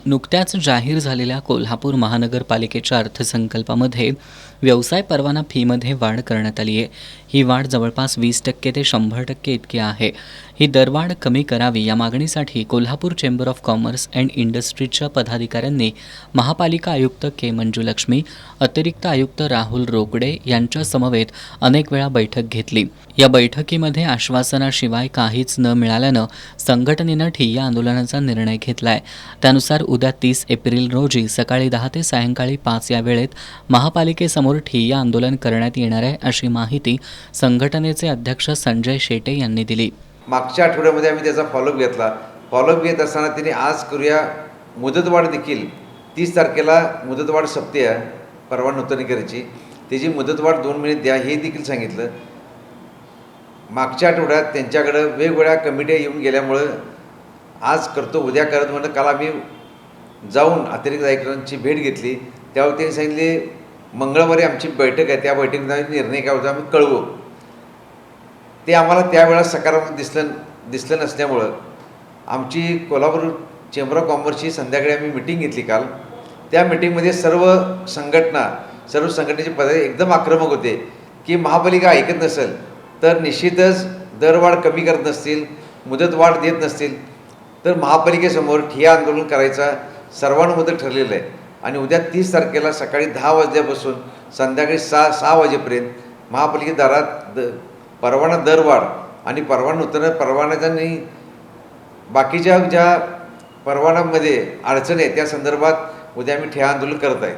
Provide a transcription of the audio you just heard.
नुकत्याच जाहीर झालेल्या कोल्हापूर महानगरपालिकेच्या अर्थसंकल्पामध्ये व्यवसाय परवाना फीमध्ये वाढ करण्यात आली आहे. ही वाढ जवळपास 20% ते 100% इतकी आहे. ही दरवाढ कमी करावी या मागणीसाठी Kolhapur chamber of commerce and इंडस्ट्रीजच्या पदाधिकाऱ्यांनी महापालिका आयुक्त के मंजुलक्ष्मी, अतिरिक्त आयुक्त राहुल रोकडे यांच्या समवेत अनेक वेळा बैठक घेतली. या बैठकीमध्ये आश्वासनाशिवाय काहीच न मिळाल्यानं संघटनेनं ठिय्या आंदोलनाचा निर्णय घेतलाय. त्यानुसार उद्या 30 एप्रिल रोजी सकाळी 10 ते सायंकाळी 5 या वेळेत महापालिकेसमोर ठिय्या आंदोलन करण्यात येणार आहे, अशी माहिती संघटनेचे अध्यक्ष संजय शेटे यांनी दिली. मागच्या आठवड्यामध्ये आम्ही त्याचा फॉलोअप घेतला. फॉलोअप घेत असताना त्यांनी आज करूया मुदतवाढ देखील 30 तारखेला मुदतवाढ संपते आहे परवा नूतनीकरणाची, त्याची मुदतवाढ 2 महिने द्या हे देखील सांगितलं. मागच्या आठवड्यात त्यांच्याकडं वेगवेगळ्या कमिट्या येऊन गेल्यामुळं आज करतो उद्या करत म्हणून काल आम्ही जाऊन अतिरिक्त आयुक्तांची भेट घेतली. त्यावर त्यांनी सांगितले मंगळवारी आमची बैठक आहे, त्या बैठकीत निर्णय काय होता आम्ही कळवू. ते आम्हाला त्यावेळेला सकारात्मक दिसलं नसल्यामुळं आमची कोल्हापूर चेंबर ऑफ कॉमर्सची संध्याकाळी आम्ही मिटिंग घेतली काल. त्या मिटिंगमध्ये सर्व संघटनेचे पदाधिकारी एकदम आक्रमक होते की महापालिका ऐकत नसेल तर निश्चितच दरवाढ कमी करत नसतील, मुदतवाढ देत नसतील तर महापालिकेसमोर ठिय्या आंदोलन करायचा सर्वानुमते ठरलेलं आहे. आणि उद्या 30 तारखेला सकाळी 10 वाजल्यापासून संध्याकाळी 6 वाजेपर्यंत महापालिके दारात परवाना दरवाढ आणि नूतन परवान्याचा आणि बाकीच्या ज्या परवान्यामध्ये अडचणी आहेत त्या संदर्भात उद्या आम्ही ठिय्या आंदोलन करत आहे.